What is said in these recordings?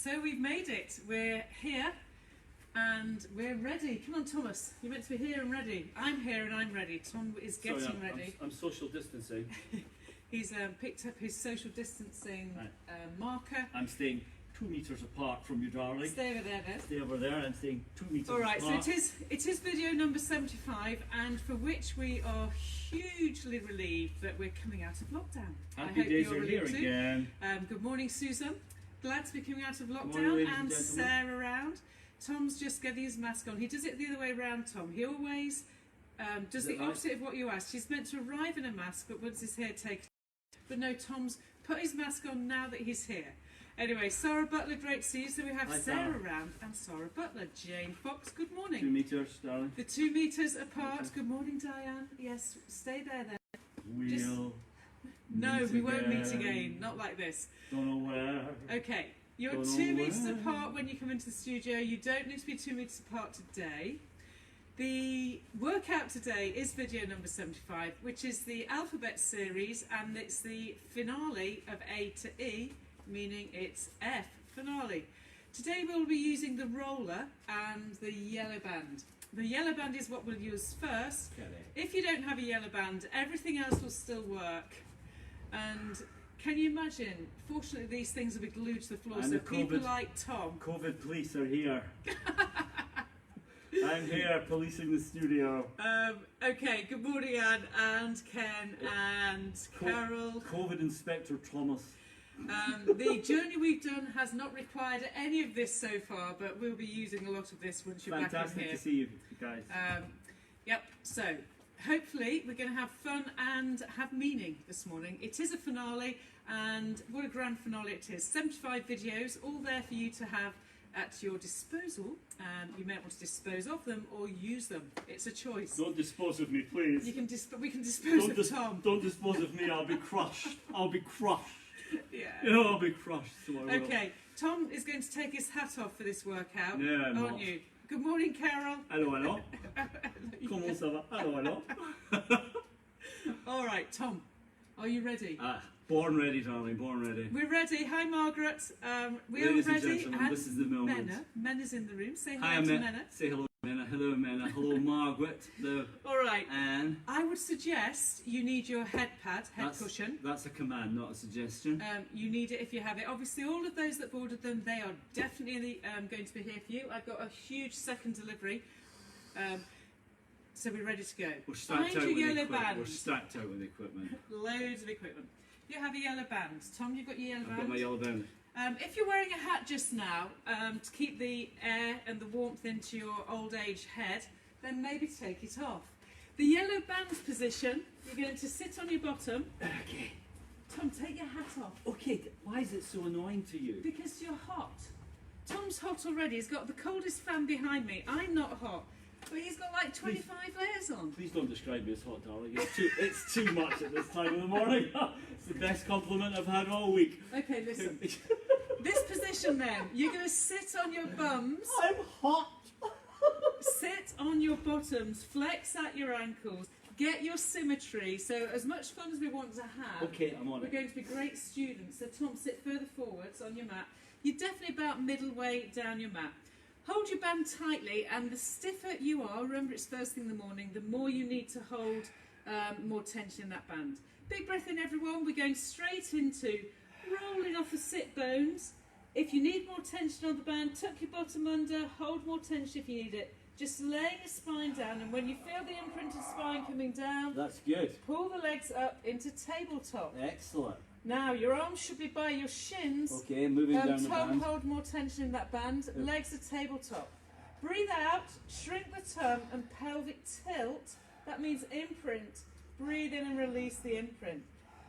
So we've made it. We're here and we're ready. Come on, Thomas. You're meant to be here and ready. I'm here and I'm ready. Tom is getting ready. I'm social distancing. He's picked up his social distancing marker. I'm staying 2 meters apart from you, darling. Stay over there then. Stay over there. I'm staying 2 meters apart. All right, so it is video number 75, and for which we are hugely relieved that we're coming out of lockdown. Happy days are here again. Good morning, Susan. Glad to be coming out of lockdown. Morning, and Sarah around. Tom's just getting his mask on. He does it the other way around, Tom. He always does the opposite of what you asked. He's meant to arrive in a mask, but once his hair takes. But no, Tom's put his mask on now that he's here. Anyway, Sarah Butler, great to see you. So we have Hi, Sarah around and Sarah Butler. Jane Fox, good morning. 2 meters, darling. The 2 meters apart. Good morning, Diane. Yes, stay there then. No, we won't meet again. Not like this. Don't know where. Okay, you're 2 meters apart when you come into the studio. You don't need to be 2 meters apart today. The workout today is video number 75, which is the alphabet series, and it's the finale of A to E, meaning it's F finale. Today we'll be using the roller and the yellow band. The yellow band is what we'll use first. If you don't have a yellow band, everything else will still work. And can you imagine? Fortunately, these things will be glued to the floor, so people like Tom. COVID police are here. I'm here policing the studio. Okay, good morning, Anne and Ken and Carol. COVID Inspector Thomas. The journey we've done has not required any of this so far, but we'll be using a lot of this once you're back in here. Fantastic to see you guys. Yep, so hopefully we're going to have fun and have meaning this morning. It is a finale, and what a grand finale it is. 75 videos, all there for you to have at your disposal. You may want to dispose of them or use them. It's a choice. Don't dispose of me, please. We can dispose of Tom. Don't dispose of me, I'll be crushed. I'll be crushed. Yeah. You know, I'll be crushed. So I will. Okay, Tom is going to take his hat off for this workout, yeah, aren't you? Good morning, Carol. Hello, hello. Comment ça va? Hello, hello. All right, Tom, are you ready? Born ready, darling, born ready. We're ready. Hi, Margaret. We Ladies are ready. and gentlemen, this is the moment. Mena's in the room. Say hi to Mena. Say hello, Mena. Hello, Mena. Hello, Margaret. Hello. All right. Anne. I would suggest you need your head cushion. That's a command, not a suggestion. You need it if you have it. Obviously, all of those that ordered them, they are definitely going to be here for you. I've got a huge second delivery. So we're ready to go. We're stacked out with equipment. We're stacked out with equipment. Loads of equipment. You have a yellow band. Tom, you've got your yellow band? I've got my yellow band. If you're wearing a hat just now, to keep the air and the warmth into your old age head, then maybe take it off. The yellow band position, you're going to sit on your bottom. Okay. Tom, take your hat off. Okay, why is it so annoying to you? Because you're hot. Tom's hot already. He's got the coldest fan behind me. I'm not hot. But he's got like 25 layers on. Please don't describe me as hot, darling. It's too much at this time of the morning. It's the best compliment I've had all week. Okay, listen. This position then, you're going to sit on your bums. I'm hot. Sit on your bottoms, flex at your ankles, get your symmetry. So as much fun as we want to have, okay, I'm on we're going to be great students. So Tom, sit further forwards on your mat. You're definitely about middle way down your mat. Hold your band tightly, and the stiffer you are, remember it's first thing in the morning, the more you need to hold more tension in that band. Big breath in, everyone. We're going straight into rolling off the sit bones. If you need more tension on the band, tuck your bottom under, hold more tension if you need it. Just laying your spine down, and when you feel the imprinted spine coming down, that's good. Pull the legs up into tabletop. Excellent. Now, your arms should be by your shins. Okay, moving down the band. Tongue, hold more tension in that band. Yep. Legs at tabletop. Breathe out, shrink the tongue, and pelvic tilt. That means imprint. Breathe in and release the imprint.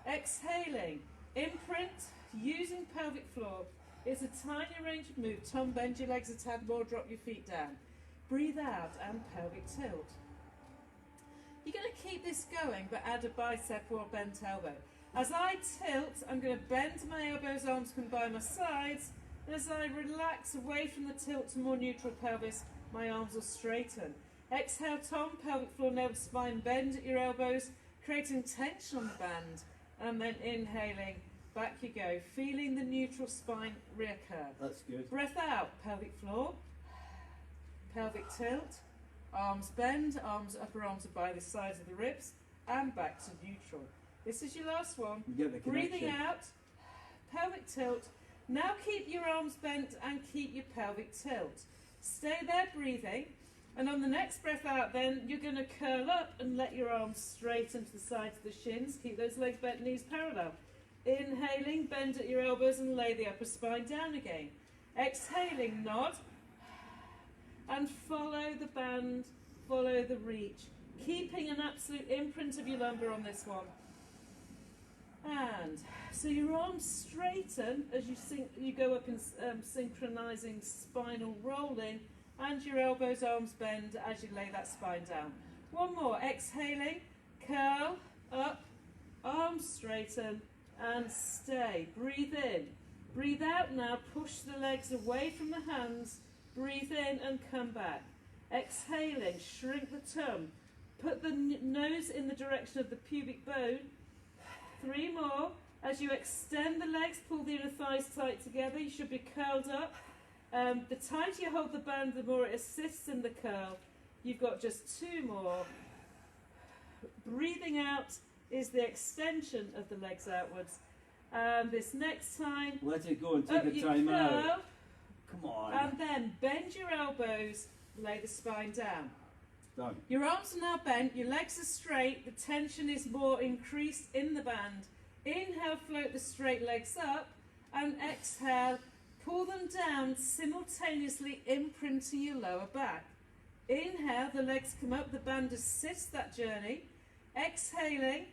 Exhaling. Imprint, using pelvic floor. It's a tiny range of move. Tom, bend your legs a tad more, drop your feet down. Breathe out and pelvic tilt. You're going to keep this going, but add a bicep or a bent elbow. As I tilt, I'm going to bend my elbows, arms come by my sides, and as I relax away from the tilt to more neutral pelvis, my arms will straighten. Exhale, Tom, pelvic floor, navel, spine, bend at your elbows, creating tension on the band, and then inhaling, Back you go, feeling the neutral spine reoccur. That's good. Breath out, pelvic floor, pelvic tilt, arms bend, upper arms are by the sides of the ribs, and back to neutral. This is your last one. You get the connection. Breathing out, pelvic tilt. Now keep your arms bent and keep your pelvic tilt. Stay there breathing, and on the next breath out then you're going to curl up and let your arms straighten to the sides of the shins. Keep those legs bent, knees parallel. Inhaling, bend at your elbows and lay the upper spine down again. Exhaling, nod, and follow the band, follow the reach, keeping an absolute imprint of your lumbar on this one. And so your arms straighten as you go up in synchronizing spinal rolling, and your elbows, arms bend as you lay that spine down. One more. Exhaling, curl up, arms straighten, and stay. Breathe in. Breathe out now. Push the legs away from the hands. Breathe in and come back. Exhaling, shrink the tongue. Put the nose in the direction of the pubic bone. 3 more. As you extend the legs, pull the inner thighs tight together. You should be curled up. The tighter you hold the band, the more it assists in the curl. You've got just 2 more. Breathing out is the extension of the legs outwards. This next time, let it go and take a time out. Come on. And then bend your elbows, lay the spine down. Done. Your arms are now bent, your legs are straight, the tension is more increased in the band. Inhale, float the straight legs up, and exhale, pull them down, simultaneously imprinting your lower back. Inhale, the legs come up, the band assists that journey. Exhaling,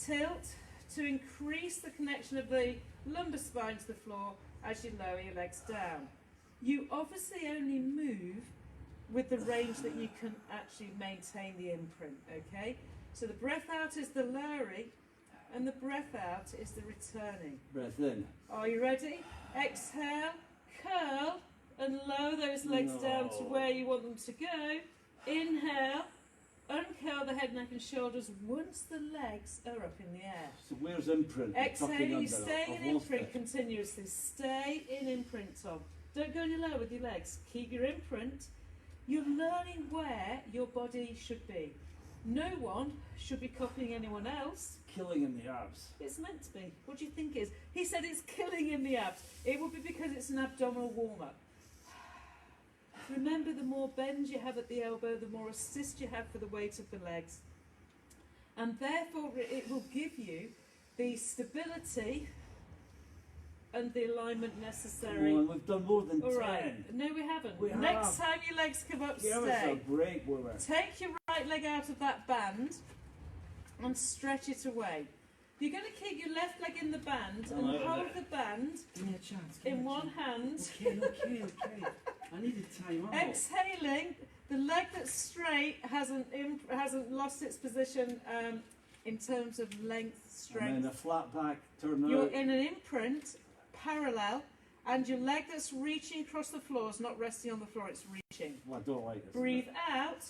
tilt to increase the connection of the lumbar spine to the floor as you lower your legs down. You obviously only move with the range that you can actually maintain the imprint, okay? So the breath out is the lowering, and the breath out is the returning. Breath in. Are you ready? Exhale, curl, and lower those legs down to where you want them to go. Inhale, uncurl the head, neck and shoulders once the legs are up in the air. So where's imprint? Exhaling, you stay in imprint continuously. Stay in imprint, Tom. Don't go any lower with your legs. Keep your imprint. You're learning where your body should be. No one should be copying anyone else. Killing in the abs. It's meant to be. What do you think it is? He said it's killing in the abs. It will be because it's an abdominal warm-up. Remember, the more bend you have at the elbow, the more assist you have for the weight of the legs. And therefore it will give you the stability and the alignment necessary. Come on, we've done more than 10. Right. No, we haven't. We Next have. time your legs come up, Give us stay. a break, woman. Take your right leg out of that band and stretch it away. You're going to keep your left leg in the band and hold the band Give me a chance. in one hand. Okay. I need a time out. Exhaling, the leg that's straight hasn't lost its position in terms of length, strength. And then a flat back, turn You're out. in an imprint, parallel, and your leg that's reaching across the floor is not resting on the floor, it's reaching. Well, I don't like this. Breathe out,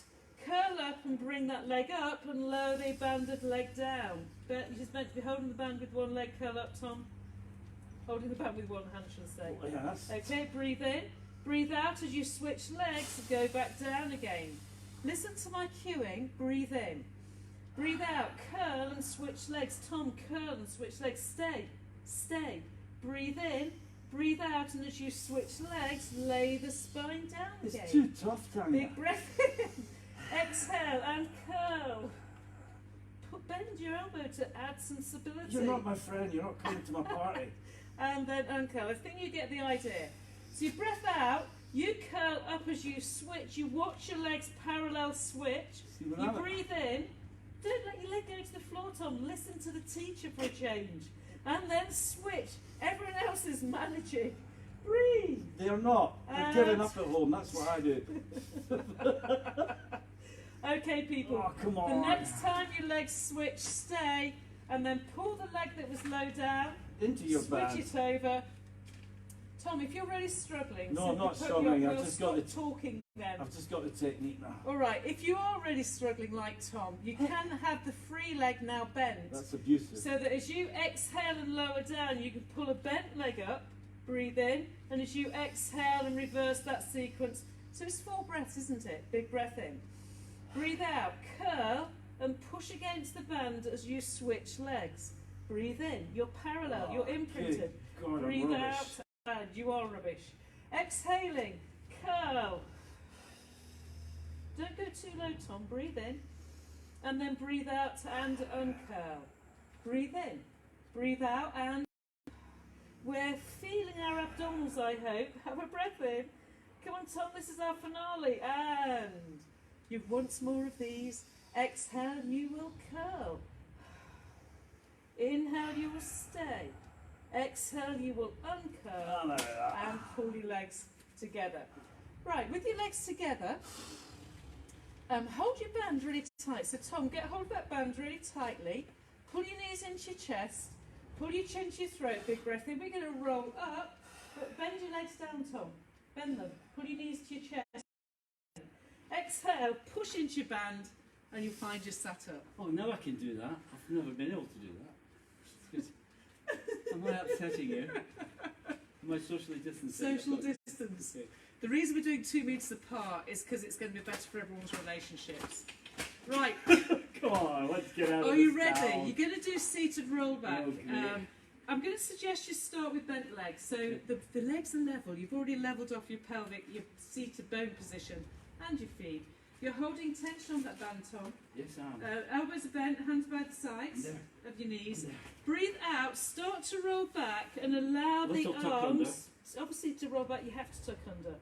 curl up and bring that leg up and lower the banded leg down. But you're just meant to be holding the band with one leg, curl up, Tom. Holding the band with one hand, should I say. Yes. Okay, breathe in. Breathe out as you switch legs and go back down again. Listen to my cueing. Breathe in. Breathe out. Curl and switch legs. Tom, curl and switch legs. Stay. Stay. Breathe in. Breathe out, and as you switch legs, lay the spine down again. It's too tough, Tanya. Big breath in. Exhale and curl. Bend your elbow to add some stability. You're not my friend. You're not coming to my party. And then uncurl. I think you get the idea. So you breath out, you curl up as you switch, you watch your legs parallel switch, you breathe in, don't let your leg go to the floor, Tom, listen to the teacher for a change, and then switch. Everyone else is managing. Breathe. They're not. They're giving up at home, that's what I do. Okay, people. Oh, come on. The next time your legs switch, stay, and then pull the leg that was low down, into your band. switch it over, Tom, if you're really struggling, No, I'm not simply put struggling, your- I've well, just got stop the- talking then. I've just got the technique now. All right, if you are really struggling like Tom, you can have the free leg now bent, That's abusive. so that as you exhale and lower down, you can pull a bent leg up, breathe in, and as you exhale and reverse that sequence, so it's 4 breaths, isn't it? Big breath in. Breathe out, curl, and push against the band as you switch legs. Breathe in, you're parallel, you're imprinted. God, I'm Breathe rubbish. out, and you are rubbish. Exhaling, curl. Don't go too low, Tom. Breathe in. And then breathe out and uncurl. Breathe in. Breathe out and we're feeling our abdominals, I hope. Have a breath in. Come on, Tom, this is our finale. And you've once more of these. Exhale, you will curl. Inhale, you will stay. Exhale, you will uncurl. And pull your legs together. Right, with your legs together, hold your band really tight. So Tom, get hold of that band really tightly. Pull your knees into your chest. Pull your chin to your throat. Big breath in. We're going to roll up, but bend your legs down, Tom. Bend them. Pull your knees to your chest. Exhale, push into your band, and you'll find you're sat up. Oh, now I can do that. I've never been able to do that. It's good. Am I upsetting you? Am I socially distancing? Social distance. Okay. The reason we're doing 2 metres apart is because it's going to be better for everyone's relationships. Right. Come on, let's get out of this. Are you ready? town. You're going to do seated rollback. Okay. I'm going to suggest you start with bent legs. So the legs are level. You've already levelled off your pelvic, your seated bone position, and your feet. You're holding tension on that band, Tom. Yes, I am. Elbows are bent, hands by the sides There. of your knees. There. Breathe out, start to roll back, and allow Little the tuck arms. under. So obviously, to roll back, you have to tuck under.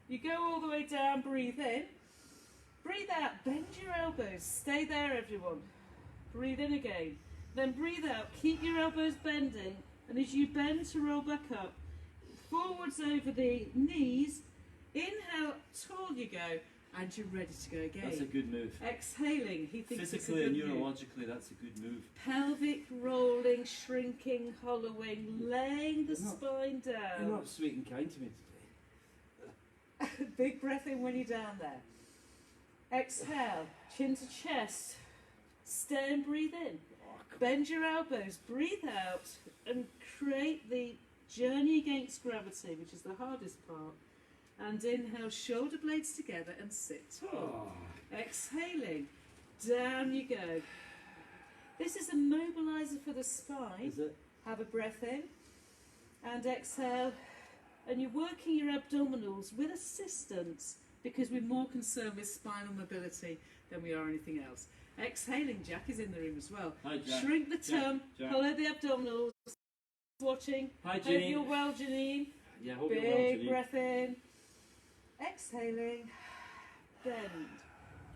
You go all the way down, breathe in. Breathe out, bend your elbows. Stay there, everyone. Breathe in again. Then breathe out, keep your elbows bending, and as you bend to roll back up, forwards over the knees, inhale, tall you go, and you're ready to go again. That's a good move. Exhaling, he thinks Physically it's a and good move. neurologically, that's a good move. Pelvic rolling, shrinking, hollowing, laying the spine You're down. not sweet and kind to me today. Big breath in when you're down there. Exhale, chin to chest. Stay and breathe in. Bend your elbows, breathe out, and create the journey against gravity, which is the hardest part. And inhale, shoulder blades together and sit tall. Exhaling, down you go. This is a mobilizer for the spine. Is it? Have a breath in and exhale, and you're working your abdominals with assistance because we're more concerned with spinal mobility than we are anything else. Exhaling, Jack is in the room as well. Hi, Jack. Shrink the tongue, Jack. hollow the abdominals. Watching. Hi, Hope Ginny. you're well, Janine. Yeah, hope you're well, Big Ginny. breath in. Exhaling. Bend.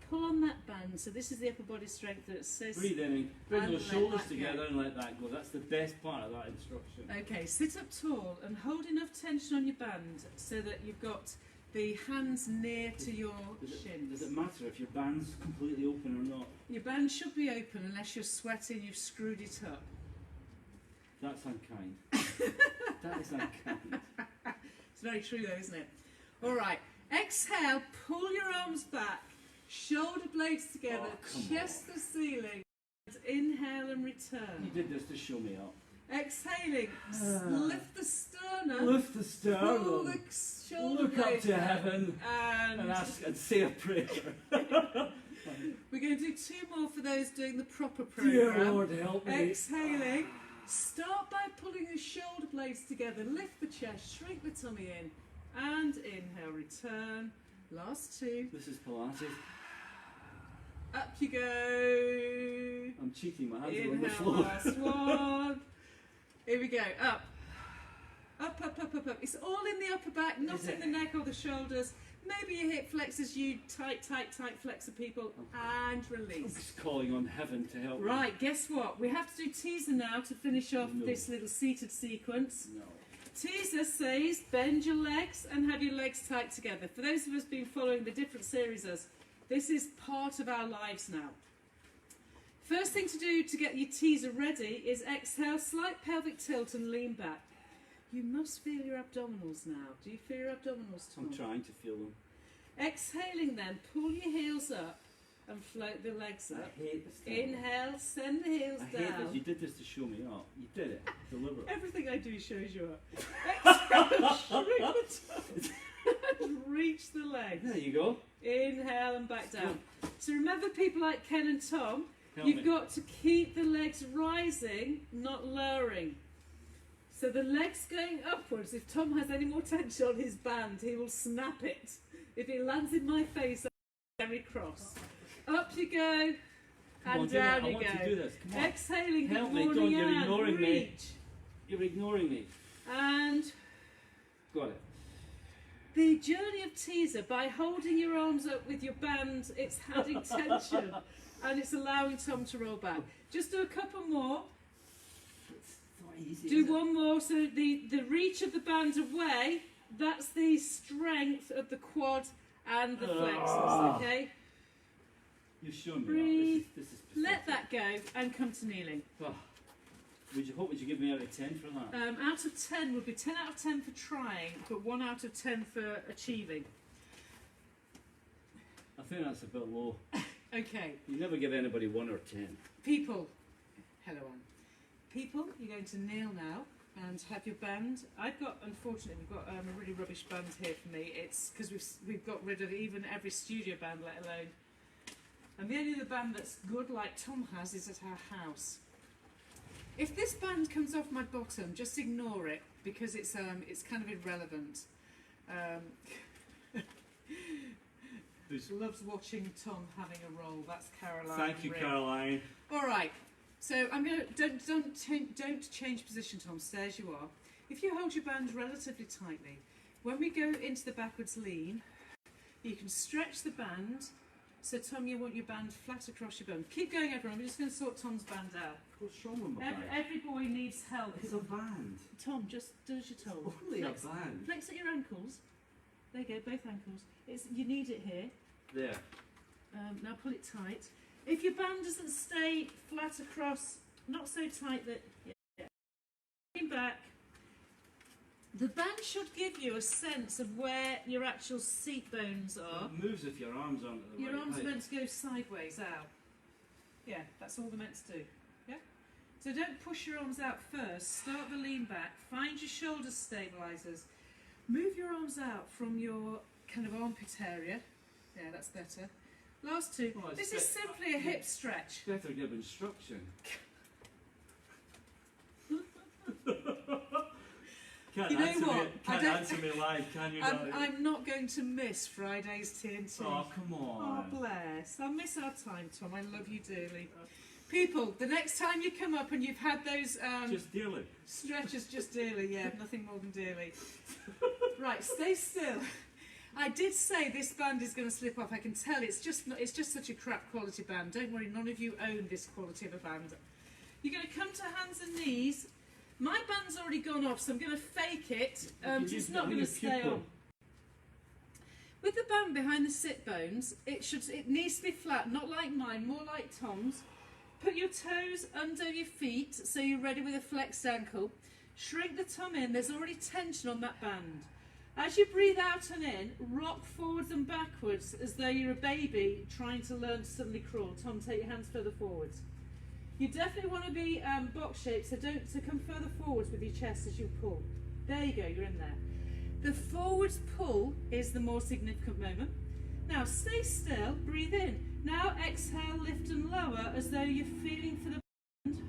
Pull on that band. So this is the upper body strength that it says. Breathe in and bring And those let shoulders that go. together and let that go. That's the best part of that instruction. Okay, sit up tall and hold enough tension on your band so that you've got the hands near to your shins. Does it matter if your band's completely open or not? Your band should be open unless you're sweating, you've screwed it up. That's unkind. That is unkind. It's very true though, isn't it? All right, exhale, pull your arms back, shoulder blades together, Oh, come chest to ceiling, and inhale and return. You did this to show me up. Exhaling, lift the sternum, Lift the pull the sternum. shoulder Look up blades to back, heaven and and ask and say a prayer. we're going to do 2 more for those doing the proper Dear program. Lord, help me. Exhaling, start by pulling the shoulder blades together, lift the chest, shrink the tummy in, and inhale, return. Last 2. This is Pilates. Up you go. I'm cheating. My hands are on the Inhale, floor. last one. Here we go. Up. Up, up, up, up, up. It's all in the upper back, not Is in it? the neck or the shoulders. Maybe your hip flexors, you tight flexor people, and I'm release. just calling on heaven to help me. Right, guess what? We have to do teaser now to finish off No. this little seated sequence. No. Teaser says bend your legs and have your legs tight together. For those of us been following the different series, this is part of our lives now. First thing to do to get your teaser ready is exhale, slight pelvic tilt and lean back. You must feel your abdominals now. Do you feel your abdominals, Tom? I'm trying to feel them. Exhaling then, pull your heels up and float the legs up. I hate this thing. Inhale, send the heels I down. hate this. You did this to show me up. You did it deliberately. Everything I do shows you up. Exhale, shrink the tongue and reach the legs. There you go. Inhale and back down. So remember, people like Ken and Tom, Help you've me. got to keep the legs rising, not lowering. So the legs going upwards. If Tom has any more tension on his band, he will snap it. If it lands in my face, I'm very cross. Up you go, Come on, and do it. down I you want to go. do this. Come on. Exhaling, Help good me, morning, Dawn, you're Anne. ignoring me. Reach. You're ignoring me. And Got it. the journey of teaser, by holding your arms up with your band, it's adding tension and it's allowing Tom to roll back. Just do a couple more. It's not easy. Do is it? one more. So the reach of the band away, that's the strength of the quad and the flexors, okay? You've shown me Breathe. that. This is Let pathetic. that go and come to kneeling. Oh. Would you give me out of 10 for that? Out of 10 would be 10 out of 10 for trying, but 1 out of 10 for achieving. I think that's a bit low. Okay, You never give anybody 1 or 10. people. Hello, Anne. People, you're going to kneel now and have your band. Unfortunately, we've got a really rubbish band here for me. It's because we've got rid of even every studio band, let alone. And the only other band that's good, like Tom has, is at our house. If this band comes off my bottom, just ignore it because it's kind of irrelevant. Loves watching Tom having a roll. That's Caroline. Thank you, Rick. Caroline. All right. So I'm going to don't change position, Tom. Stay as you are. If you hold your band relatively tightly, when we go into the backwards lean, you can stretch the band. So Tom, you want your band flat across your bum. Keep going, everyone. We're just going to sort Tom's band out. What's wrong with my band? Every boy needs help. It's a band. Tom, just do as you're told. Only a band. Flex at your ankles. There you go, both ankles. You need it here. There. Now pull it tight. If your band doesn't stay flat across, not so tight that... Yeah. Lean back. The band should give you a sense of where your actual seat bones are. It moves if your arms aren't at the Your right arms are height. meant to go sideways out. Yeah, that's all they're meant to do. Yeah? So don't push your arms out first. Start the lean back. Find your shoulder stabilisers. Move your arms out from your kind of armpit area. Yeah, that's better. Last two. Oh, This is simply a hip stretch. Better give instruction. Can't You know answer what? Me, I can't don't- answer me live, can you? darling? I'm not going to miss Friday's TNT. Oh, come Oh, on. bless. I'll miss our time, Tom. I love you dearly. People, the next time you come up and you've had those Just dearly. stretches, just dearly, yeah, nothing more than dearly. Right, stay still. I did say this band is going to slip off. I can tell it's just such a crap quality band. Don't worry, none of you own this quality of a band. You're going to come to hands and knees. My band's already gone off, so I'm going to fake it. It's not going to stay on. With the band behind the sit bones, it needs to be flat, not like mine, more like Tom's. Put your toes under your feet so you're ready with a flexed ankle. Shrink the tum in. There's already tension on that band. As you breathe out and in, rock forwards and backwards as though you're a baby trying to learn to suddenly crawl. Tom, take your hands further forwards. You definitely want to be box shaped, so come further forwards with your chest as you pull. There you go, you're in there. The forwards pull is the more significant moment. Now stay still, breathe in. Now exhale, lift and lower as though you're feeling for the band.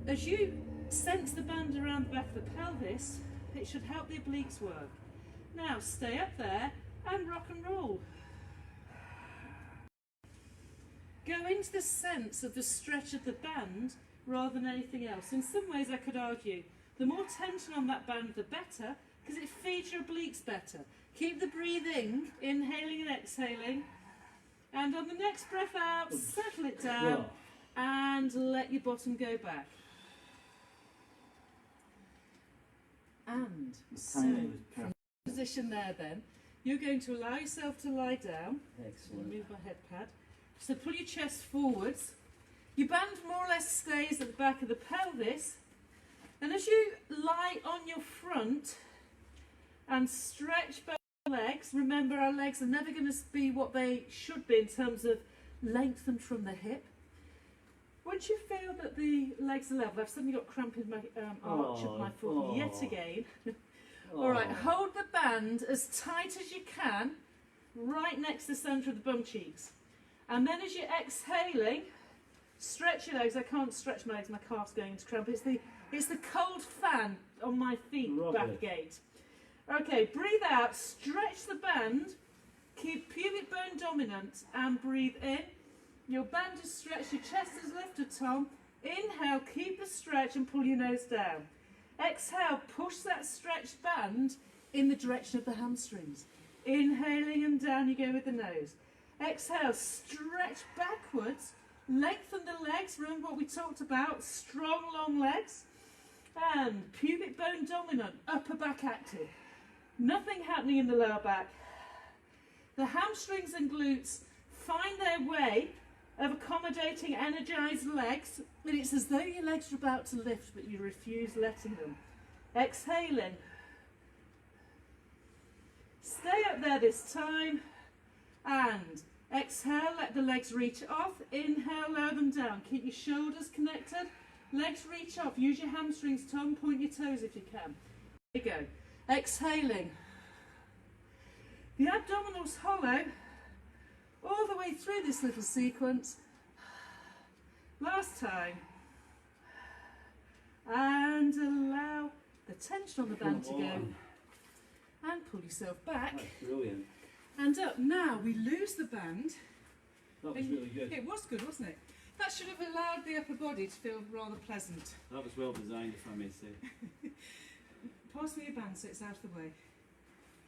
As you sense the band around the back of the pelvis, it should help the obliques work. Now stay up there and rock and roll. Go into the sense of the stretch of the band rather than anything else. In some ways I could argue the more tension on that band the better, because it feeds your obliques better. Keep the breathing, inhaling and exhaling. And on the next breath out, settle it down and let your bottom go back. And so, from the position there then, you're going to allow yourself to lie down. Excellent. Move my head pad. So pull your chest forwards. Your band more or less stays at the back of the pelvis, and as you lie on your front and stretch both legs, remember our legs are never going to be what they should be in terms of lengthened from the hip. Once you feel that the legs are level, I've suddenly got cramp in my arch of my foot yet again. Alright, hold the band as tight as you can, right next to the centre of the bum cheeks. And then as you're exhaling, stretch your legs. I can't stretch my legs, my calf's going into cramp. It's the cold fan on my feet back gate. Okay, breathe out, stretch the band, keep pubic bone dominant and breathe in. Your band is stretched, your chest is lifted, Tom. Inhale, keep a stretch and pull your nose down. Exhale, push that stretched band in the direction of the hamstrings. Inhaling and down you go with the nose. Exhale, stretch backwards, lengthen the legs, remember what we talked about, strong long legs. And pubic bone dominant, upper back active. Nothing happening in the lower back. The hamstrings and glutes find their way of accommodating energized legs, and it's as though your legs are about to lift but you refuse letting them. Exhaling. Stay up there this time, and exhale, let the legs reach off. Inhale, lower them down. Keep your shoulders connected. Legs reach off. Use your hamstrings, Tom. Point your toes if you can. There you go. Exhaling. The abdominals hollow all the way through this little sequence. Last time. And allow the tension on the band to go. And pull yourself back. That's brilliant. And up. Now we lose the band. That was really good. It was good, wasn't it? That should have allowed the upper body to feel rather pleasant. That was well designed, if I may say. Pass me your band so it's out of the way.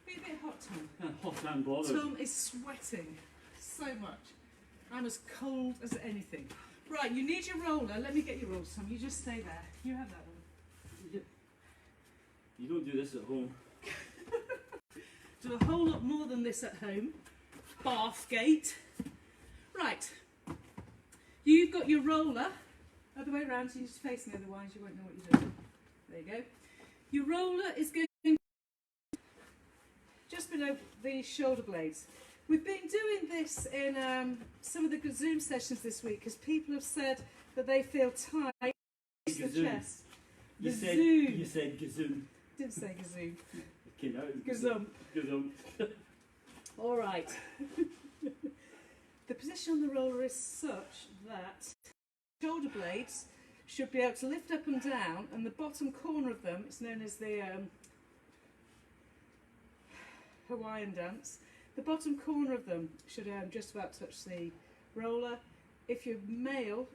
Be a bit hot, Tom. Hot and bothered. Tom is sweating so much. I'm as cold as anything. Right, you need your roller. Let me get your roller, Tom. You just stay there. You have that one. You don't do this at home. Do a whole lot more than this at home. Bathgate. Right. You've got your roller. Other way around, so you just face me, otherwise you won't know what you're doing. There you go. Your roller is going just below the shoulder blades. We've been doing this in some of the Zoom sessions this week because people have said that they feel tight to the chest. You said gazoom. Didn't say gazoom. Okay, no, Gazoom. Gazoom. All right. The position on the roller is such that shoulder blades should be able to lift up and down, and the bottom corner of them, it's known as the Hawaiian dance, the bottom corner of them should just about touch the roller. If you're male,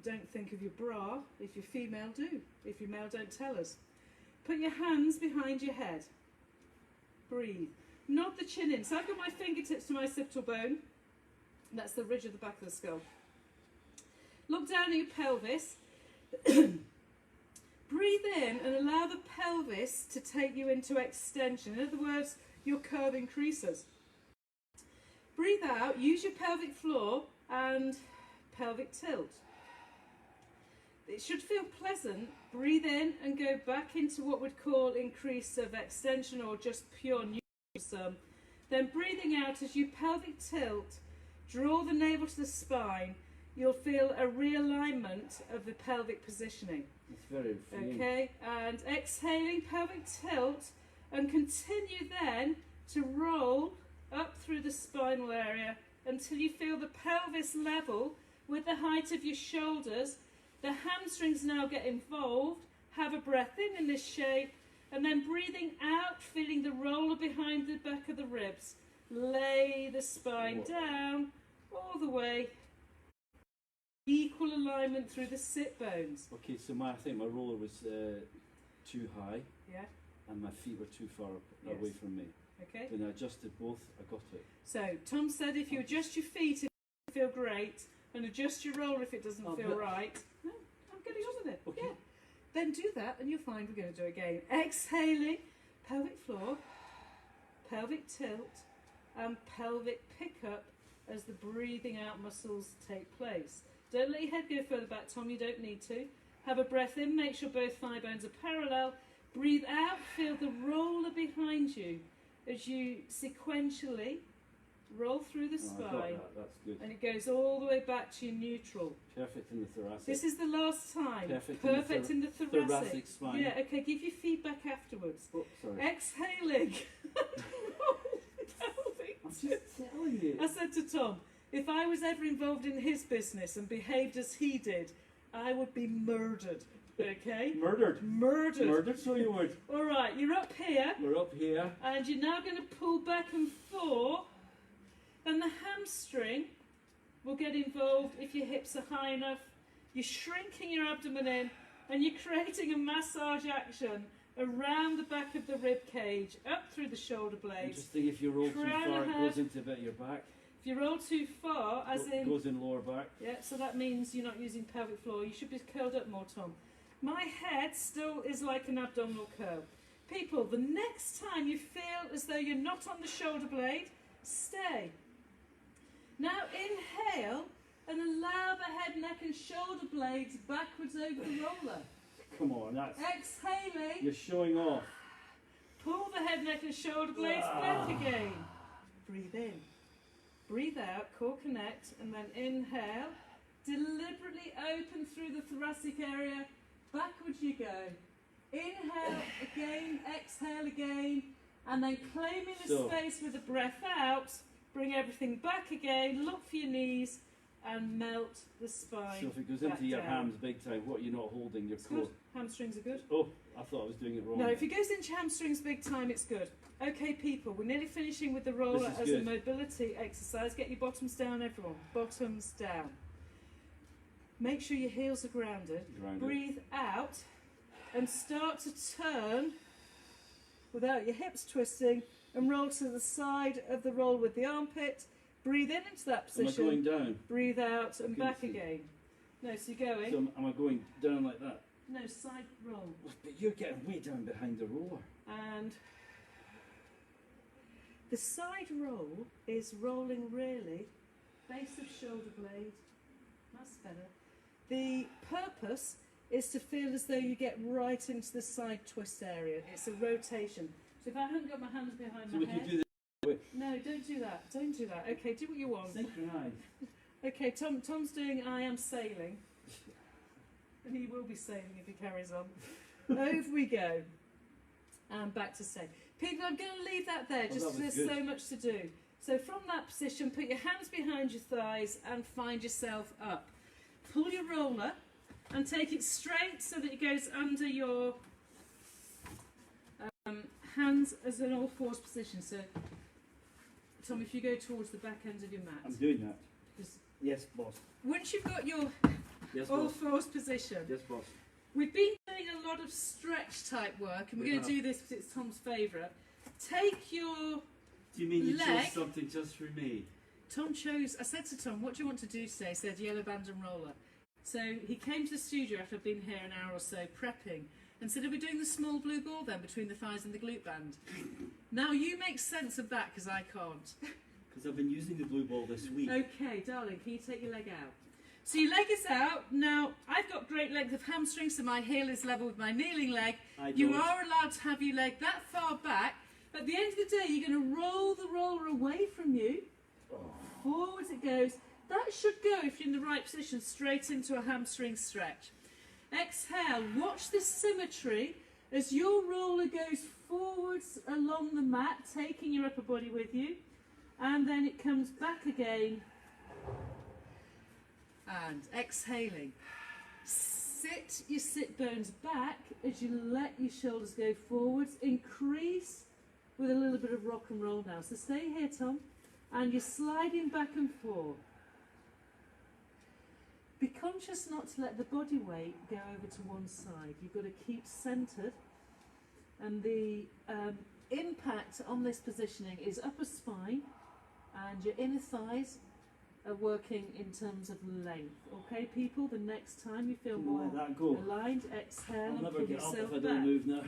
don't think of your bra. If you're female, do. If you're male, don't tell us. Put your hands behind your head. Breathe. Nod the chin in. So I've got my fingertips to my occipital bone. That's the ridge of the back of the skull. Look down at your pelvis. Breathe in and allow the pelvis to take you into extension. In other words, your curve increases. Breathe out, use your pelvic floor and pelvic tilt. It should feel pleasant. Breathe in and go back into what we'd call increase of extension or just pure neutral. Then breathing out as you pelvic tilt, draw the navel to the spine. You'll feel a realignment of the pelvic positioning. It's very freeing. Okay, and exhaling, pelvic tilt, and continue then to roll up through the spinal area until you feel the pelvis level with the height of your shoulders. The hamstrings now get involved. Have a breath in this shape, and then breathing out, feeling the roller behind the back of the ribs. Lay the spine down all the way. Equal alignment through the sit bones. Okay, so I think my roller was too high. Yeah. And my feet were too far away from me. Okay. When I adjusted both, I got it. So Tom said if you adjust your feet, it doesn't feel great, and adjust your roller if it doesn't feel right. No, I'm getting on with it. Okay. Yeah. Then do that, and you'll find we're going to do it again. Exhaling, pelvic floor, pelvic tilt, and pelvic pickup as the breathing out muscles take place. Don't let your head go further back, Tom, you don't need to. Have a breath in, make sure both thigh bones are parallel. Breathe out, feel the roller behind you as you sequentially roll through the spine. I got that. That's good. And it goes all the way back to your neutral. Perfect in the thoracic. This is the last time. Perfect in the thoracic spine. Yeah, okay, give your feedback afterwards. Oh, sorry. Exhaling. I'm just telling you. I said to Tom, if I was ever involved in his business and behaved as he did, I would be murdered. Okay? Murdered. Murdered, so you would. Alright, you're up here. We're up here. And you're now going to pull back and forth. And the hamstring will get involved if your hips are high enough. You're shrinking your abdomen in and you're creating a massage action around the back of the rib cage, up through the shoulder blades. Interesting, if you roll too far, it goes into a bit of your back. If you roll too far, as in... goes in lower back. Yeah, so that means you're not using pelvic floor. You should be curled up more, Tom. My head still is like an abdominal curl. People, the next time you feel as though you're not on the shoulder blade, stay. Now inhale and allow the head, neck and shoulder blades backwards over the roller. Come on, that's... Exhaling. You're showing off. Pull the head, neck and shoulder blades back again. Breathe in. Breathe out, core connect, and then inhale. Deliberately open through the thoracic area. Backwards you go. Inhale again, exhale again, and then claiming the space with the breath out. Bring everything back again, look for your knees, and melt the spine. So if it goes into your hams big time, what are you not holding? Your core? Good. Hamstrings are good. Oh, I thought I was doing it wrong. No, if it goes into hamstrings big time, it's good. Okay, people, we're nearly finishing with the roller as a mobility exercise. Get your bottoms down, everyone. Bottoms down. Make sure your heels are grounded. Breathe out and start to turn without your hips twisting and roll to the side of the roll with the armpit. Breathe in into that position. Am I going down? Breathe out and back again. No, so you're going. So am I going down like that? No, side roll. But you're getting way down behind the roller. And the side roll is rolling really, base of shoulder blade. That's better. The purpose is to feel as though you get right into the side twist area. It's a rotation. So if I haven't got my hands behind my head... Do this. No, don't do that. Don't do that. Okay, do what you want. Synchronise. Okay, Tom's doing I am sailing. And he will be sailing if he carries on. Over we go. And back to stay. People, I'm going to leave that there just because there's so much to do. So from that position, put your hands behind your thighs and find yourself up. Pull your roller and take it straight so that it goes under your hands as an all fours position. So, Tom, if you go towards the back end of your mat. I'm doing that. Yes, boss. Once you've got your all fours position. Yes, boss. We've been doing a lot of stretch type work, and we're going to do this because it's Tom's favourite. Take your Do you mean you leg. chose something just for me? Tom chose, I said to Tom, what do you want to do today? He said yellow band and roller. So he came to the studio after I'd been here an hour or so prepping and said, are we doing the small blue ball then between the thighs and the glute band? Now you make sense of that because I can't. Because I've been using the blue ball this week. Okay, darling, can you take your leg out? So your leg is out. Now, I've got great length of hamstring, so my heel is level with my kneeling leg. You are allowed to have your leg that far back. At the end of the day, you're going to roll the roller away from you. Forwards it goes. That should go, if you're in the right position, straight into a hamstring stretch. Exhale. Watch this symmetry as your roller goes forwards along the mat, taking your upper body with you. And then it comes back again. And exhaling. Sit your sit bones back as you let your shoulders go forwards. Increase with a little bit of rock and roll now. So stay here, Tom. And you're sliding back and forth. Be conscious not to let the body weight go over to one side. You've got to keep centred. And the impact on this positioning is upper spine and your inner thighs are working in terms of length. Okay, people, the next time you feel more aligned, exhale I'll and never pull get up yourself if I back. don't move now.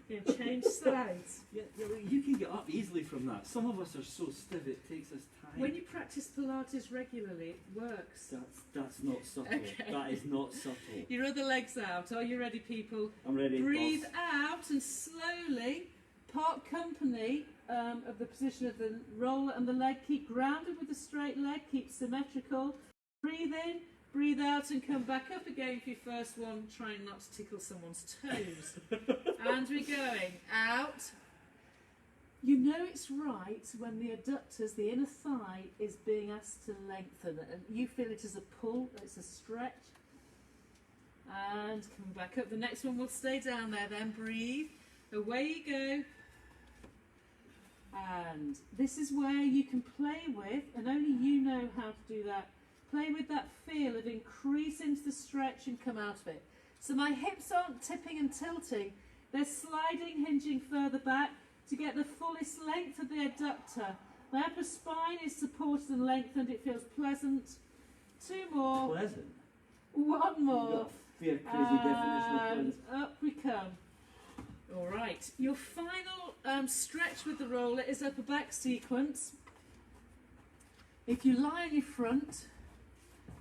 You know, change change sides. Yeah, well, you can get up easily from that. Some of us are so stiff it takes us time. When you practice Pilates regularly, it works. That's not subtle. Okay. That is not subtle. Your other leg's out. Are you ready, people? I'm ready. Breathe boss. out and slowly part company of the position of the roller and the leg. Keep grounded with the straight leg. Keep symmetrical. Breathe in, breathe out, and come back up again for your first one, trying not to tickle someone's toes. And we're going out. You know it's right when the adductors, the inner thigh, is being asked to lengthen, and you feel it as a pull, it's a stretch. And come back up. The next one will stay down there then. Breathe. Away you go. And this is where you can play with, and only you know how to do that, play with that feel of increase into the stretch and come out of it. So my hips aren't tipping and tilting, they're sliding, hinging further back to get the fullest length of the adductor. My upper spine is supported and lengthened, it feels pleasant. Two more. Pleasant. One more. Fair crazy definition of And pleasant. up we come. All right, your final stretch with the roller is upper back sequence. If you lie on your front,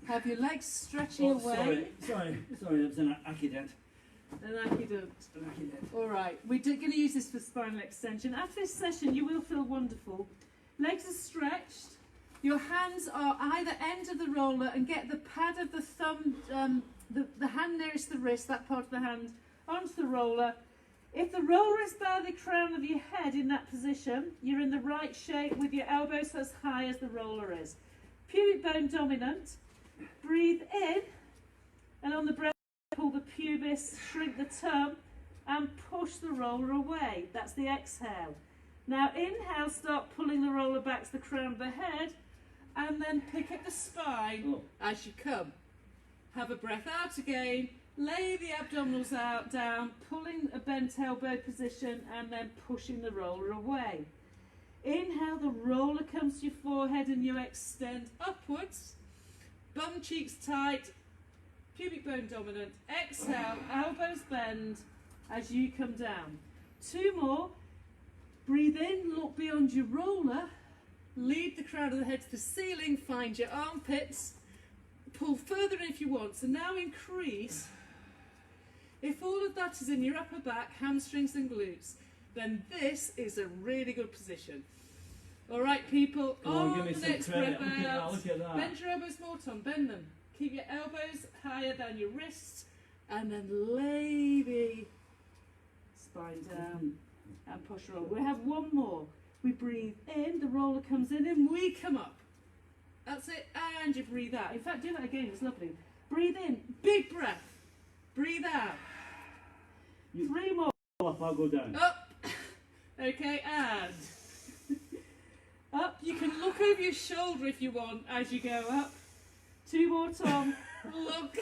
have your legs stretching away. Sorry, that was an accident. And all right, we're going to use this for spinal extension. After this session, you will feel wonderful. Legs are stretched. Your hands are either end of the roller and get the pad of the thumb, the hand nearest the wrist, that part of the hand, onto the roller. If the roller is by the crown of your head in that position, you're in the right shape with your elbows as high as the roller is. Pubic bone dominant. Breathe in, and on the breath, pull the pubis, shrink the tongue, and push the roller away. That's the exhale. Now inhale, start pulling the roller back to the crown of the head, and then pick up the spine as you come. Have a breath out again. Lay the abdominals out, down, pulling a bent elbow position, and then pushing the roller away. Inhale, the roller comes to your forehead and you extend upwards. Bum cheeks tight, pubic bone dominant. Exhale, elbows bend as you come down. Two more. Breathe in, look beyond your roller. Lead the crown of the head to the ceiling, find your armpits. Pull further in if you want. So now increase. If all of that is in your upper back, hamstrings and glutes, then this is a really good position. All right, people, on the next breath out, look at that. bend your elbows more, Tom, bend them. Keep your elbows higher than your wrists, and then lay the spine down and push roll. We have one more. We breathe in, the roller comes in, and we come up. That's it, and you breathe out. In fact, do that again, it's lovely. Breathe in, big breath. Breathe out. Three more. Up, I'll go down. Up. Okay, and up. You can look over your shoulder if you want as you go up. Two more, Tom. Look.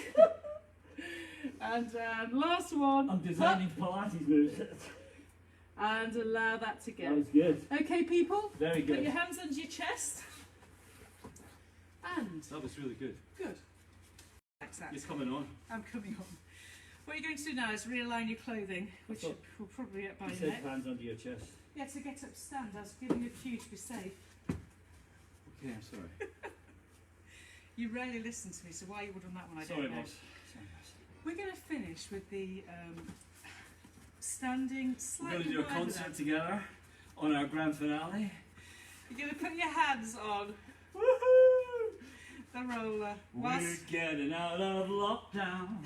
And last one. I'm designing Pilates moves. And allow that to go. That was good. Okay, people. Very good. Put your hands under your chest. And That was really good. good. Exactly. It's coming on. I'm coming on. What you're going to do now is realign your clothing, which will probably get by You your said neck. hands under your chest. Yeah, to get up, stand. I was giving you a cue to be safe. Okay, I'm sorry. You rarely listen to me, so why you would on that one, I Sorry, don't know. boss. Sorry, boss. We're going to finish with the standing We're slightly going to do a wider concert than. together on our grand finale. You're going to put your hands on the roller. We're getting out of lockdown.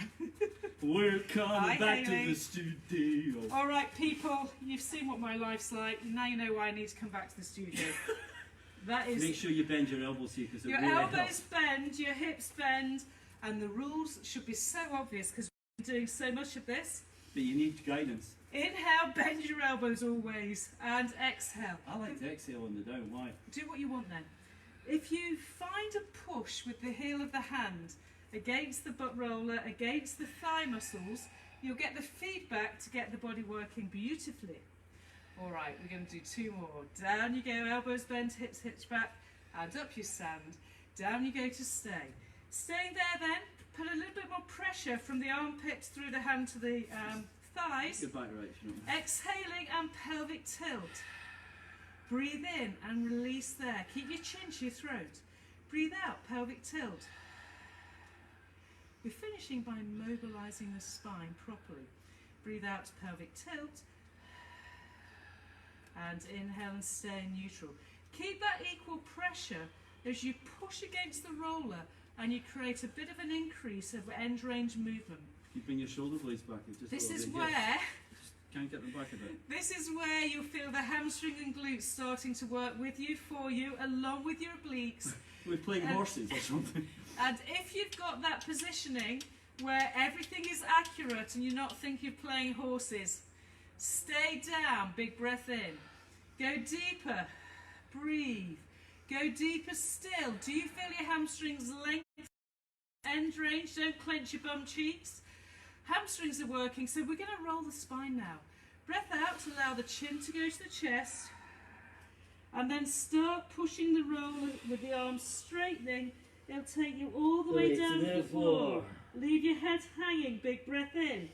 We're coming Hi, back Hayley. to the studio. All right, people, you've seen what my life's like. Now you know why I need to come back to the studio. That is... Make sure you bend your elbows here because it Your really elbows helps. bend, your hips bend, and the rules should be so obvious because we're doing so much of this. But you need guidance. Inhale, bend your elbows always, and exhale. I like to exhale on the down. Why? Do what you want then. If you find a push with the heel of the hand against the butt roller, against the thigh muscles, you'll get the feedback to get the body working beautifully. All right, we're going to do two more. Down you go, elbows bent, hips hitched back, and up you stand. Down you go to stay. Staying there then, put a little bit more pressure from the armpits through the hand to the thighs. Your back right, Sean. Exhaling and pelvic tilt. Breathe in and release there. Keep your chin to your throat. Breathe out, pelvic tilt. We're finishing by mobilising the spine properly. Breathe out, pelvic tilt. And inhale and stay in neutral. Keep that equal pressure as you push against the roller and you create a bit of an increase of end range movement. You bring your shoulder blades back. It's just This a is little bit. where Just can't get them back a bit. This is where you'll feel the hamstring and glutes starting to work with you, for you, along with your obliques. We're playing horses or something. And if you've got that positioning where everything is accurate and you're not thinking of playing horses, stay down, big breath in. Go deeper, breathe. Go deeper still. Do you feel your hamstrings lengthen? End range, don't clench your bum cheeks. Hamstrings are working, so we're going to roll the spine now. Breath out, allow the chin to go to the chest. And then start pushing the roller with the arms straightening. It'll take you all the way down to the floor. Leave your head hanging, big breath in.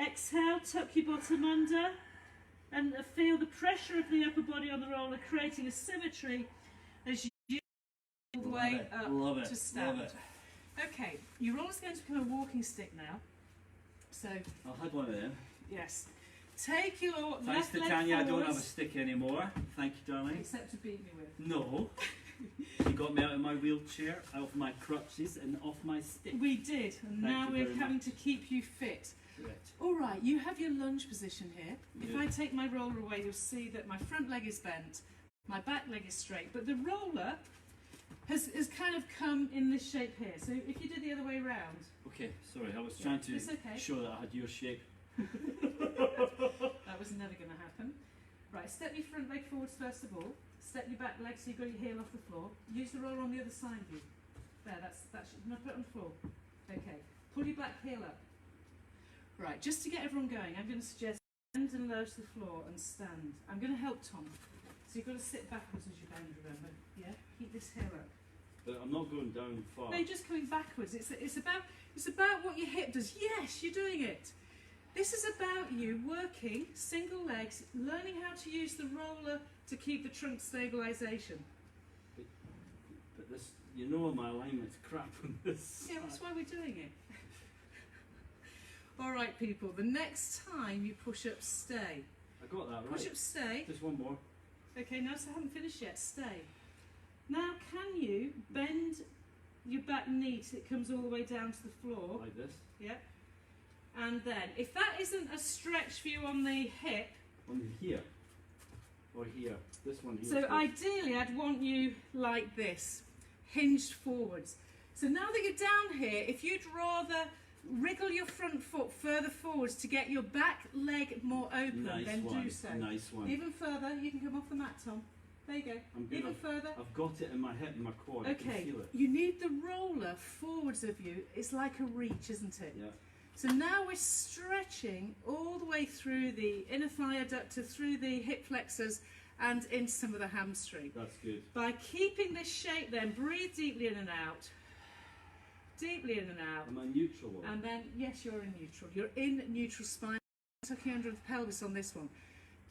Exhale, tuck your bottom under. And feel the pressure of the upper body on the roller, creating a symmetry as you all the way up to stand. Love it. Okay, your roller's going to become a walking stick now. So, I'll have one of them. yes. Take your Thanks left to leg Tanya, I don't forwards, have a stick anymore. Thank you, darling. except to beat me with. No. You got me out of my wheelchair, out of my crutches, and off my stick. We did, and Thank now you we're very having much. to keep you fit. Correct. All right, you have your lunge position here. If Good. I take my roller away, you'll see that my front leg is bent, my back leg is straight, but the roller has kind of come in this shape here. So if you did the other way round, Okay, sorry, I was trying to it's okay. show that I had your shape. that was never going to happen. Right, step your front leg forwards first of all. Step your back leg so you've got your heel off the floor. Use the roller on the other side of you. There, that's no, put it on the floor. Okay, pull your back heel up. Right, just to get everyone going, I'm going to suggest bend and lower to the floor and stand. I'm going to help Tom. So you've got to sit backwards as you bend, remember? Yeah, keep this heel up. But I'm not going down far. No, you're just coming backwards. It's about what your hip does. Yes, you're doing it. This is about you working single legs, learning how to use the roller to keep the trunk stabilisation. But this, you know, my alignment's crap on this. Yeah, that's why we're doing it. All right, people. The next time you push up, stay. I got that right. Push up, stay. Just one more. Okay, notice I haven't finished yet. Stay. Now, can you bend your back knee so it comes all the way down to the floor? Like this. Yeah. And then, if that isn't a stretch for you on the hip, On here. Or here. This one here. so ideally I'd want you like this, hinged forwards. So now that you're down here, if you'd rather wriggle your front foot further forwards to get your back leg more open, Nice then one. do so. Nice one. Even further, you can come off the mat, Tom. There you go. I'm good. Even further. I've got it in my hip and my quad. I can Okay, feel it. you need the roller forwards of you. It's like a reach, isn't it? Yeah. So now we're stretching all the way through the inner thigh adductor, through the hip flexors and into some of the hamstring. That's good. By keeping this shape then, breathe deeply in and out. Deeply in and out. Am I neutral one? And then, yes, you're in neutral. You're in neutral spine. Tucking under the pelvis on this one.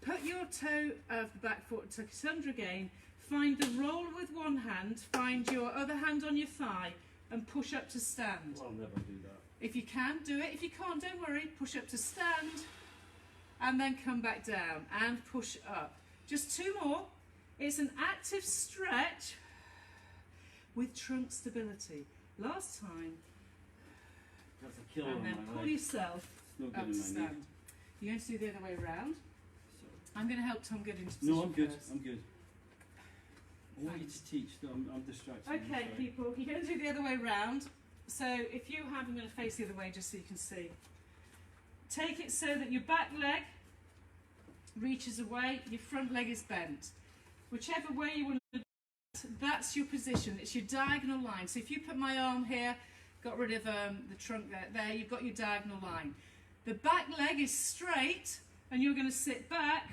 Put your toe of the back foot, tuck it under again. Find the roller with one hand. Find your other hand on your thigh and push up to stand. Well, I'll never do that. If you can, do it. If you can't, don't worry. Push up to stand and then come back down and push up. Just two more. It's an active stretch with trunk stability. Last time. That's a killer And on then my pull leg. yourself It's no up good to in my knee. stand. You're going to do the other way around. So. I'm going to help Tom get into position No, I'm good. first. I'm good. I want you to teach. No, I'm distracted. I'm Okay, sorry. people, you're going to do the other way round. So if you have, I'm going to face the other way just so you can see. Take it so that your back leg reaches away, your front leg is bent. Whichever way you want to do it, that's your position. It's your diagonal line. So if you put my arm here, got rid of the trunk there, you've got your diagonal line. The back leg is straight and you're going to sit back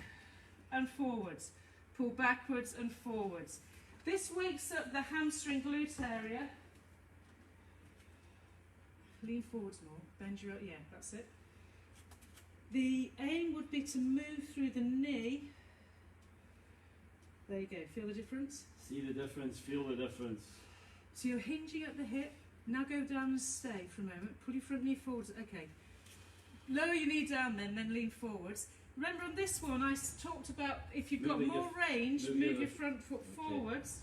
and forwards. Pull backwards and forwards. This wakes up the hamstring glute area. Lean forwards more. Bend your, yeah, that's it. The aim would be to move through the knee. There you go, feel the difference? See the difference, feel the difference. So you're hinging at the hip. Now go down and stay for a moment. Pull your front knee forwards. Okay. Lower your knee down then lean forwards. Remember on this one I talked about if you've got more range, move your front foot forwards.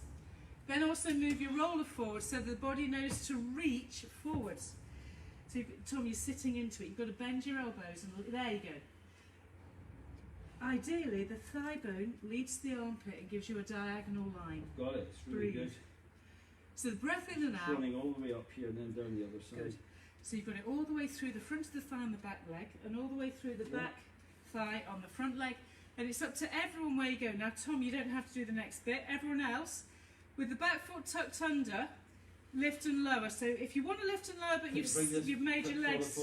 Then also move your roller forward so the body knows to reach forwards. So Tom, you're sitting into it. You've got to bend your elbows and there you go. Ideally, the thigh bone leads to the armpit and gives you a diagonal line. Got it. It's really Breathe. good. So the breath in and out. Running all the way up here and then down the other side. Good. So you've got it all the way through the front of the thigh and the back leg, and all the way through the back thigh on the front leg. And it's up to everyone where you go. Now, Tom, you don't have to do the next bit. Everyone else, with the back foot tucked under, lift and lower. So if you want to lift and lower, but you've made your legs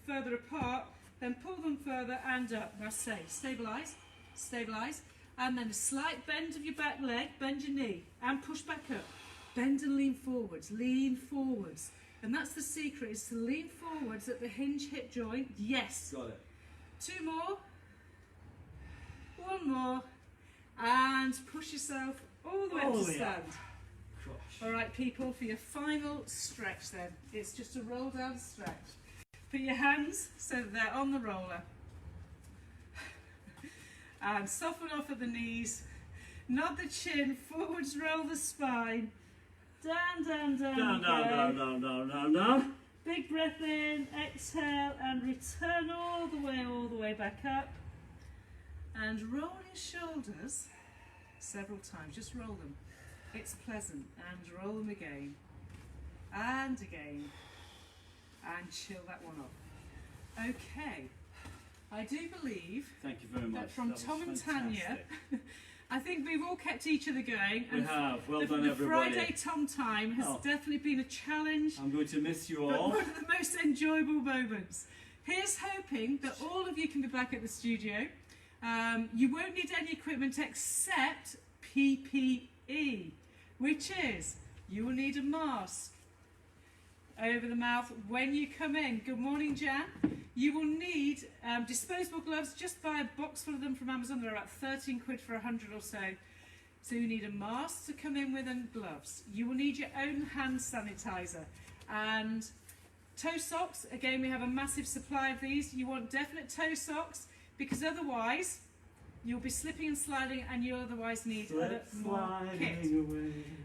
further apart, then pull them further and up. Now say, stabilise, stabilise, and then a slight bend of your back leg, bend your knee, and push back up. Bend and lean forwards, and that's the secret, is to lean forwards at the hinge hip joint. Yes. Got it. 2 more, 1 more, and push yourself all the way up to stand. All right, people, for your final stretch then, it's just a roll down stretch. Put your hands so that they're on the roller. And soften off at the knees. Nod the chin, forwards roll the spine. Down, down, down. Down, down, down, down, down, down. Big breath in, exhale, and return all the way back up. And roll your shoulders several times, just roll them. It's pleasant, and roll them again, and again, and chill that one off. Okay, I do believe Thank you very much. that from Tom and Tanya, I think we've all kept each other going. We have. Well done, the everybody. Friday Tom time has definitely been a challenge. I'm going to miss you But all. one of the most enjoyable moments. Here's hoping that all of you can be back at the studio. You won't need any equipment except PPE, which is you will need a mask over the mouth when you come in. Good morning, Jan. You will need disposable gloves. Just buy a box full of them from Amazon. They're about 13 quid for 100 or so. So you need a mask to come in with and gloves. You will need your own hand sanitizer and toe socks. Again, we have a massive supply of these. You want definite toe socks because otherwise you'll be slipping and sliding and you'll otherwise need more kit.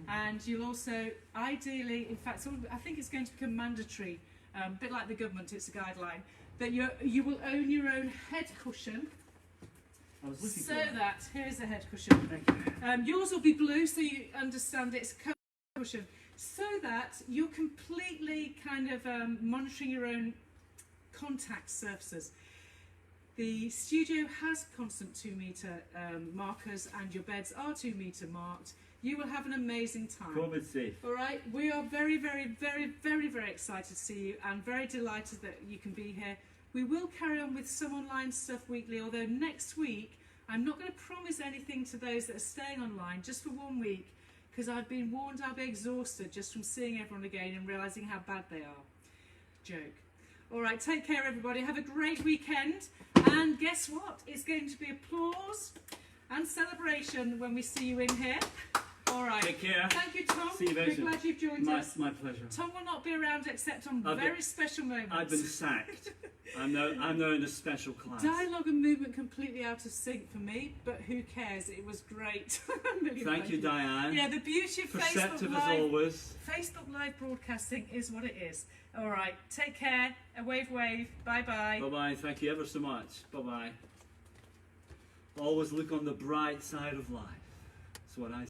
And you'll also, ideally, in fact, I think it's going to become mandatory, a bit like the government, it's a guideline, that you will own your own head cushion. So that, here's a head cushion. Yours will be blue, so you understand it's a cushion. So that you're completely kind of monitoring your own contact surfaces. The studio has constant 2 metre markers and your beds are 2 metre marked. You will have an amazing time. COVID safe. All right, we are very, very, very, very, very excited to see you and very delighted that you can be here. We will carry on with some online stuff weekly, although next week I'm not going to promise anything to those that are staying online just for 1 week because I've been warned I'll be exhausted just from seeing everyone again and realising how bad they are. Joke. All right, take care, everybody. Have a great weekend. And guess what? It's going to be applause and celebration when we see you in here. All right. Take care. Thank you, Tom. See you very soon. We're glad you've joined us. My pleasure. Tom will not be around except on very special moments. I've been sacked. I'm now in a special class. Dialogue and movement completely out of sync for me, but who cares? It was great. Thank you, Diane. Yeah, the beauty of Perceptive Facebook as Live. always. Facebook Live broadcasting is what it is. All right, take care. A wave, wave. Bye-bye. Bye-bye. Thank you ever so much. Bye-bye. Always look on the bright side of life. That's what I